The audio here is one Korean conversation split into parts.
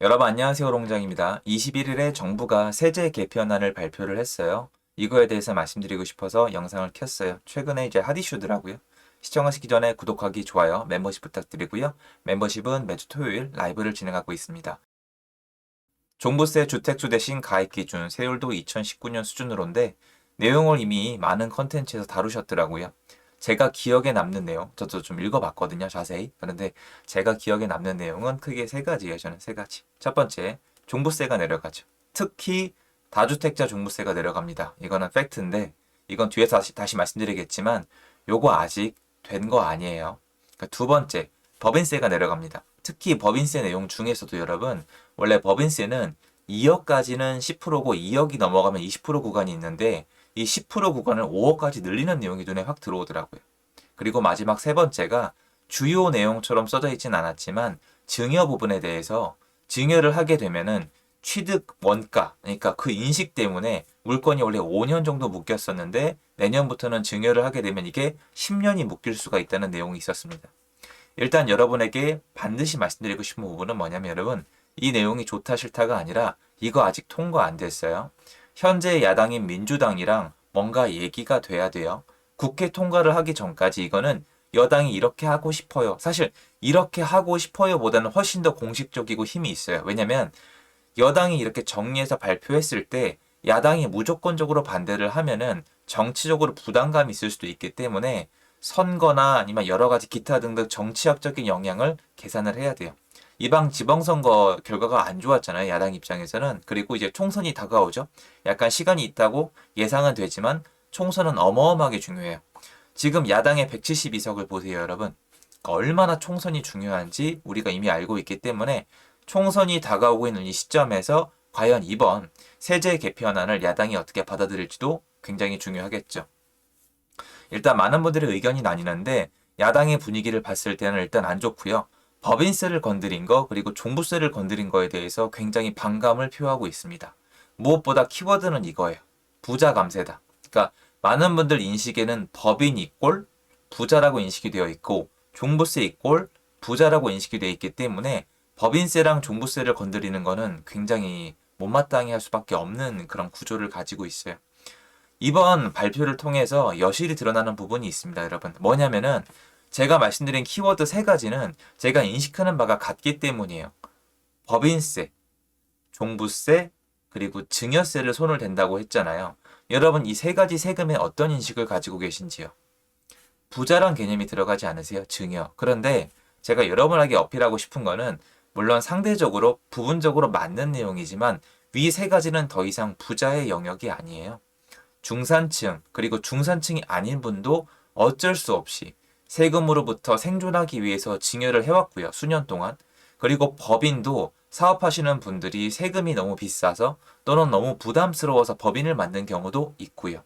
여러분 안녕하세요. 롱장입니다. 21일에 정부가 세제 개편안을 발표를 했어요. 이거에 대해서 말씀드리고 싶어서 영상을 켰어요. 최근에 이제 핫 이슈더라고요. 시청하시기 전에 구독하기, 좋아요, 멤버십 부탁드리고요. 멤버십은 매주 토요일 라이브를 진행하고 있습니다. 종부세 주택수 대신 가입 기준 세율도 2019년 수준으로인데 내용을 이미 많은 컨텐츠에서 다루셨더라고요. 제가 기억에 남는 내용, 저도 좀 읽어봤거든요, 자세히. 그런데 제가 기억에 남는 내용은 크게 세 가지예요, 저는 세 가지. 첫 번째, 종부세가 내려가죠. 특히 다주택자 종부세가 내려갑니다. 이거는 팩트인데, 이건 뒤에서 다시 말씀드리겠지만, 요거 아직 된 거 아니에요. 그러니까 두 번째, 법인세가 내려갑니다. 특히 법인세 내용 중에서도 여러분, 원래 법인세는 2억까지는 10%고 2억이 넘어가면 20% 구간이 있는데 이 10% 구간을 5억까지 늘리는 내용이 눈에 확 들어오더라고요. 그리고 마지막 세 번째가 주요 내용처럼 써져 있진 않았지만 증여 부분에 대해서 증여를 하게 되면은 취득 원가, 그러니까 그 인식 때문에 물건이 원래 5년 정도 묶였었는데 내년부터는 증여를 하게 되면 이게 10년이 묶일 수가 있다는 내용이 있었습니다. 일단 여러분에게 반드시 말씀드리고 싶은 부분은 뭐냐면 여러분, 이 내용이 좋다 싫다가 아니라 이거 아직 통과 안 됐어요. 현재 야당인 민주당이랑 뭔가 얘기가 돼야 돼요. 국회 통과를 하기 전까지 이거는 여당이 이렇게 하고 싶어요. 사실 이렇게 하고 싶어요 보다는 훨씬 더 공식적이고 힘이 있어요. 왜냐면 여당이 이렇게 정리해서 발표했을 때 야당이 무조건적으로 반대를 하면은 정치적으로 부담감이 있을 수도 있기 때문에 선거나 아니면 여러 가지 기타 등등 정치학적인 영향을 계산을 해야 돼요. 이방 지방선거 결과가 안 좋았잖아요. 야당 입장에서는. 그리고 이제 총선이 다가오죠. 약간 시간이 있다고 예상은 되지만 총선은 어마어마하게 중요해요. 지금 야당의 172석을 보세요, 여러분. 그러니까 얼마나 총선이 중요한지 우리가 이미 알고 있기 때문에 총선이 다가오고 있는 이 시점에서 과연 이번 세제 개편안을 야당이 어떻게 받아들일지도 굉장히 중요하겠죠. 일단 많은 분들의 의견이 나뉘는데 야당의 분위기를 봤을 때는 일단 안 좋고요. 법인세를 건드린 거 그리고 종부세를 건드린 거에 대해서 굉장히 반감을 표하고 있습니다. 무엇보다 키워드는 이거예요. 부자 감세다. 그러니까 많은 분들 인식에는 법인 이꼴 부자라고 인식이 되어 있고 종부세 이꼴 부자라고 인식이 되어 있기 때문에 법인세랑 종부세를 건드리는 거는 굉장히 못마땅해 할 수밖에 없는 그런 구조를 가지고 있어요. 이번 발표를 통해서 여실히 드러나는 부분이 있습니다, 여러분. 뭐냐면은 제가 말씀드린 키워드 세 가지는 제가 인식하는 바가 같기 때문이에요. 법인세, 종부세, 그리고 증여세를 손을 댄다고 했잖아요. 여러분 이 세 가지 세금에 어떤 인식을 가지고 계신지요? 부자란 개념이 들어가지 않으세요? 증여. 그런데 제가 여러분에게 어필하고 싶은 거는 물론 상대적으로 부분적으로 맞는 내용이지만 위 세 가지는 더 이상 부자의 영역이 아니에요. 중산층, 그리고 중산층이 아닌 분도 어쩔 수 없이 세금으로부터 생존하기 위해서 증여를 해왔고요. 수년 동안. 그리고 법인도 사업하시는 분들이 세금이 너무 비싸서 또는 너무 부담스러워서 법인을 만든 경우도 있고요.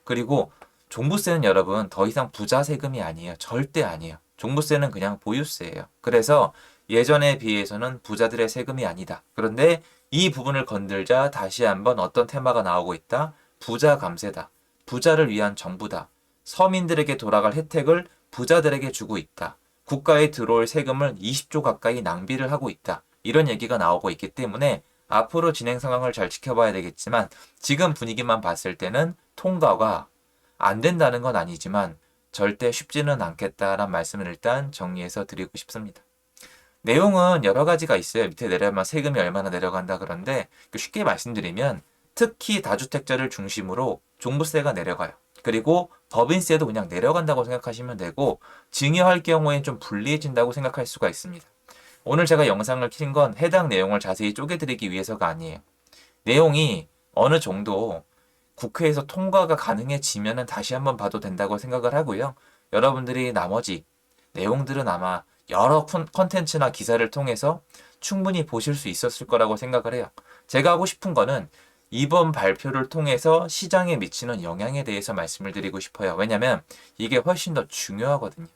그리고 종부세는 여러분 더 이상 부자 세금이 아니에요. 절대 아니에요. 종부세는 그냥 보유세예요. 그래서 예전에 비해서는 부자들의 세금이 아니다. 그런데 이 부분을 건들자 다시 한번 어떤 테마가 나오고 있다. 부자 감세다. 부자를 위한 정부다. 서민들에게 돌아갈 혜택을 부자들에게 주고 있다. 국가에 들어올 세금을 20조 가까이 낭비를 하고 있다. 이런 얘기가 나오고 있기 때문에 앞으로 진행 상황을 잘 지켜봐야 되겠지만 지금 분위기만 봤을 때는 통과가 안 된다는 건 아니지만 절대 쉽지는 않겠다라는 말씀을 일단 정리해서 드리고 싶습니다. 내용은 여러 가지가 있어요. 밑에 내려가면 세금이 얼마나 내려간다 그런데 쉽게 말씀드리면 특히 다주택자를 중심으로 종부세가 내려가요. 그리고 법인세도 그냥 내려간다고 생각하시면 되고 증여할 경우엔 좀 불리해진다고 생각할 수가 있습니다. 오늘 제가 영상을 킨 건 해당 내용을 자세히 쪼개드리기 위해서가 아니에요. 내용이 어느 정도 국회에서 통과가 가능해지면 다시 한번 봐도 된다고 생각을 하고요. 여러분들이 나머지 내용들은 아마 여러 컨텐츠나 기사를 통해서 충분히 보실 수 있었을 거라고 생각을 해요. 제가 하고 싶은 거는 이번 발표를 통해서 시장에 미치는 영향에 대해서 말씀을 드리고 싶어요. 왜냐면 이게 훨씬 더 중요하거든요.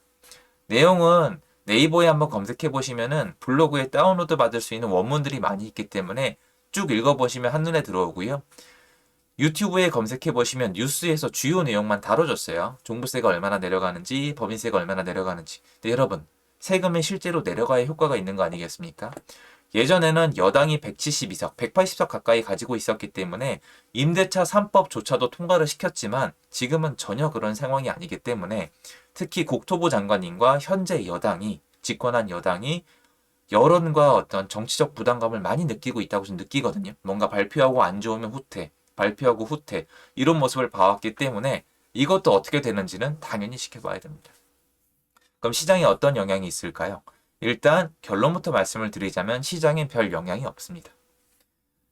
내용은 네이버에 한번 검색해 보시면은 블로그에 다운로드 받을 수 있는 원문들이 많이 있기 때문에 쭉 읽어보시면 한눈에 들어오고요. 유튜브에 검색해 보시면 뉴스에서 주요 내용만 다뤄줬어요. 종부세가 얼마나 내려가는지, 법인세가 얼마나 내려가는지. 근데 여러분, 세금이 실제로 내려가야 효과가 있는 거 아니겠습니까? 예전에는 여당이 172석, 180석 가까이 가지고 있었기 때문에 임대차 3법조차도 통과를 시켰지만 지금은 전혀 그런 상황이 아니기 때문에 특히 국토부 장관님과 현재 여당이 집권한 여당이 여론과 어떤 정치적 부담감을 많이 느끼고 있다고 저는 느끼거든요. 뭔가 발표하고 안 좋으면 후퇴, 발표하고 후퇴 이런 모습을 봐왔기 때문에 이것도 어떻게 되는지는 당연히 지켜봐야 됩니다. 그럼 시장에 어떤 영향이 있을까요? 일단 결론부터 말씀을 드리자면 시장엔 별 영향이 없습니다.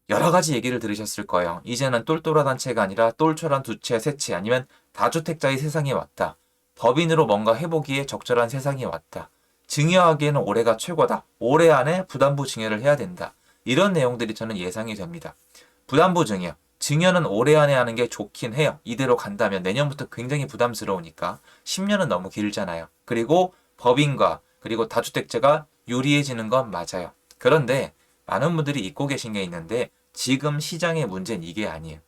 여러 가지 얘기를 들으셨을 거예요. 이제는 똘똘한 한 채가 아니라 똘똘한 두 채, 세 채, 아니면 다주택자의 세상이 왔다. 법인으로 뭔가 해보기에 적절한 세상이 왔다. 증여하기에는 올해가 최고다. 올해 안에 부담부 증여를 해야 된다. 이런 내용들이 저는 예상이 됩니다. 부담부 증여. 증여는 올해 안에 하는 게 좋긴 해요. 이대로 간다면 내년부터 굉장히 부담스러우니까 10년은 너무 길잖아요. 그리고 법인과 그리고 다주택자가 유리해지는 건 맞아요. 그런데 많은 분들이 잊고 계신 게 있는데 지금 시장의 문제는 이게 아니에요.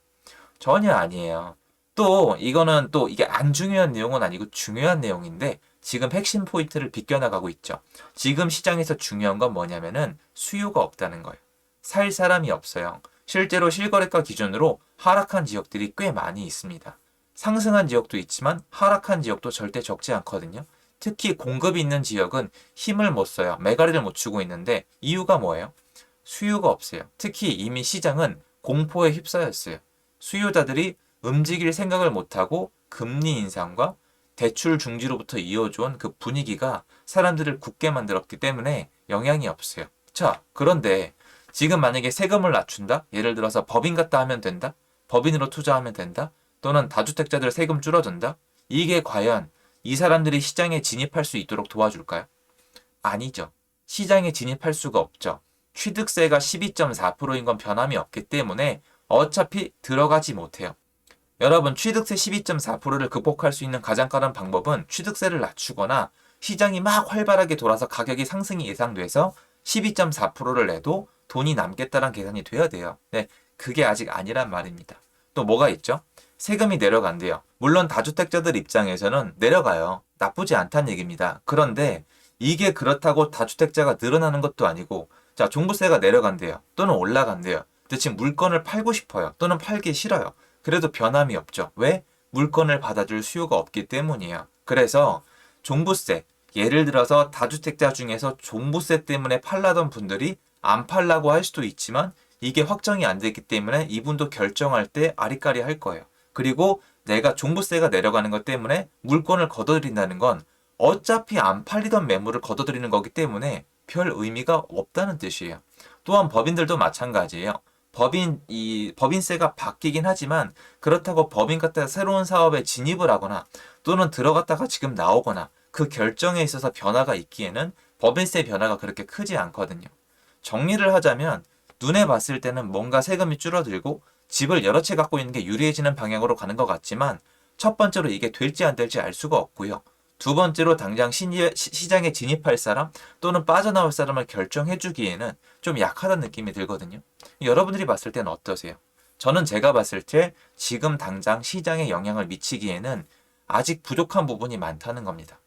전혀 아니에요. 또 이거는 또 이게 안 중요한 내용은 아니고 중요한 내용인데 지금 핵심 포인트를 비껴나가고 있죠. 지금 시장에서 중요한 건 뭐냐면은 수요가 없다는 거예요. 살 사람이 없어요. 실제로 실거래가 기준으로 하락한 지역들이 꽤 많이 있습니다. 상승한 지역도 있지만 하락한 지역도 절대 적지 않거든요. 특히 공급이 있는 지역은 힘을 못 써요. 메가리를 못 추고 있는데 이유가 뭐예요? 수요가 없어요. 특히 이미 시장은 공포에 휩싸였어요. 수요자들이 움직일 생각을 못하고 금리 인상과 대출 중지로부터 이어져온 그 분위기가 사람들을 굳게 만들었기 때문에 영향이 없어요. 자, 그런데 지금 만약에 세금을 낮춘다? 예를 들어서 법인 갖다 하면 된다? 법인으로 투자하면 된다? 또는 다주택자들 세금 줄어든다? 이게 과연 이 사람들이 시장에 진입할 수 있도록 도와줄까요? 아니죠. 시장에 진입할 수가 없죠. 취득세가 12.4%인 건 변함이 없기 때문에 어차피 들어가지 못해요. 여러분, 취득세 12.4%를 극복할 수 있는 가장 빠른 방법은 취득세를 낮추거나 시장이 막 활발하게 돌아서 가격이 상승이 예상돼서 12.4%를 내도 돈이 남겠다는 계산이 돼야 돼요. 네, 그게 아직 아니란 말입니다. 또 뭐가 있죠? 세금이 내려간대요. 물론 다주택자들 입장에서는 내려가요. 나쁘지 않다는 얘기입니다. 그런데 이게 그렇다고 다주택자가 늘어나는 것도 아니고, 자, 종부세가 내려간대요. 또는 올라간대요. 근데 지금 물건을 팔고 싶어요. 또는 팔기 싫어요. 그래도 변함이 없죠. 왜? 물건을 받아줄 수요가 없기 때문이에요. 그래서 종부세, 예를 들어서 다주택자 중에서 종부세 때문에 팔라던 분들이 안 팔라고 할 수도 있지만 이게 확정이 안 됐기 때문에 이분도 결정할 때 아리까리 할 거예요. 그리고 내가 종부세가 내려가는 것 때문에 물건을 걷어들인다는 건 어차피 안 팔리던 매물을 걷어들이는 거기 때문에 별 의미가 없다는 뜻이에요. 또한 법인들도 마찬가지예요. 법인세가 바뀌긴 하지만 그렇다고 법인 갖다 새로운 사업에 진입을 하거나 또는 들어갔다가 지금 나오거나 그 결정에 있어서 변화가 있기에는 법인세 변화가 그렇게 크지 않거든요. 정리를 하자면 눈에 봤을 때는 뭔가 세금이 줄어들고 집을 여러 채 갖고 있는 게 유리해지는 방향으로 가는 것 같지만 첫 번째로 이게 될지 안 될지 알 수가 없고요. 두 번째로 당장 시장에 진입할 사람 또는 빠져나올 사람을 결정해 주기에는 좀 약하다는 느낌이 들거든요. 여러분들이 봤을 때는 어떠세요? 저는 제가 봤을 때 지금 당장 시장에 영향을 미치기에는 아직 부족한 부분이 많다는 겁니다.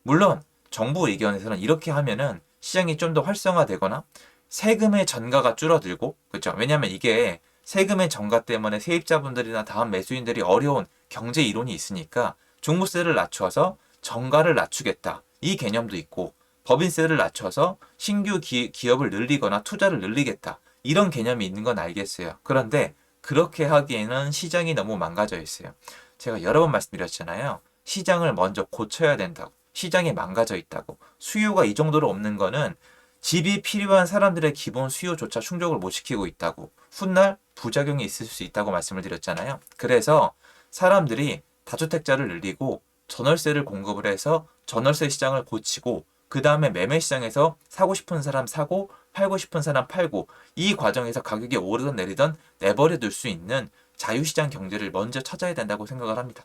물론 정부 의견에서는 이렇게 하면은 시장이 좀 더 활성화되거나 세금의 전가가 줄어들고, 그렇죠? 왜냐하면 이게 세금의 전가 때문에 세입자분들이나 다음 매수인들이 어려운 경제 이론이 있으니까 종부세를 낮춰서 정가를 낮추겠다. 이 개념도 있고 법인세를 낮춰서 신규 기업을 늘리거나 투자를 늘리겠다. 이런 개념이 있는 건 알겠어요. 그런데 그렇게 하기에는 시장이 너무 망가져 있어요. 제가 여러 번 말씀드렸잖아요. 시장을 먼저 고쳐야 된다고. 시장이 망가져 있다고. 수요가 이 정도로 없는 거는 집이 필요한 사람들의 기본 수요조차 충족을 못 시키고 있다고. 훗날 부작용이 있을 수 있다고 말씀을 드렸잖아요. 그래서 사람들이 다주택자를 늘리고 전월세를 공급을 해서 전월세 시장을 고치고 그 다음에 매매 시장에서 사고 싶은 사람 사고 팔고 싶은 사람 팔고 이 과정에서 가격이 오르든 내리든 내버려 둘 수 있는 자유시장 경제를 먼저 찾아야 된다고 생각을 합니다.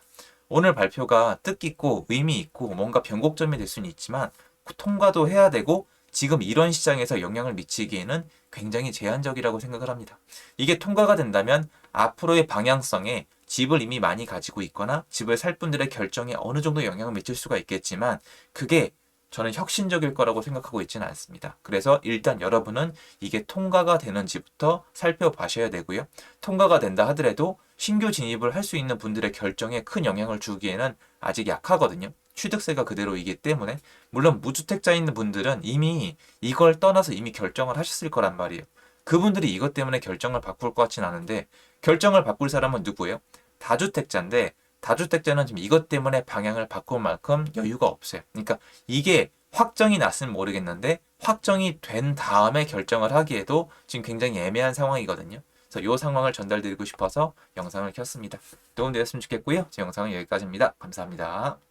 오늘 발표가 뜻깊고 의미 있고 뭔가 변곡점이 될 수는 있지만 통과도 해야 되고 지금 이런 시장에서 영향을 미치기에는 굉장히 제한적이라고 생각을 합니다. 이게 통과가 된다면 앞으로의 방향성에 집을 이미 많이 가지고 있거나 집을 살 분들의 결정에 어느 정도 영향을 미칠 수가 있겠지만 그게 저는 혁신적일 거라고 생각하고 있지는 않습니다. 그래서 일단 여러분은 이게 통과가 되는지부터 살펴보셔야 되고요. 통과가 된다 하더라도 신규 진입을 할 수 있는 분들의 결정에 큰 영향을 주기에는 아직 약하거든요. 취득세가 그대로이기 때문에. 물론 무주택자인 분들은 이미 이걸 떠나서 이미 결정을 하셨을 거란 말이에요. 그분들이 이것 때문에 결정을 바꿀 것 같진 않은데, 결정을 바꿀 사람은 누구예요? 다주택자인데, 다주택자는 지금 이것 때문에 방향을 바꿀 만큼 여유가 없어요. 그러니까 이게 확정이 났으면 모르겠는데 확정이 된 다음에 결정을 하기에도 지금 굉장히 애매한 상황이거든요. 그래서 이 상황을 전달드리고 싶어서 영상을 켰습니다. 도움되었으면 좋겠고요. 제 영상은 여기까지입니다. 감사합니다.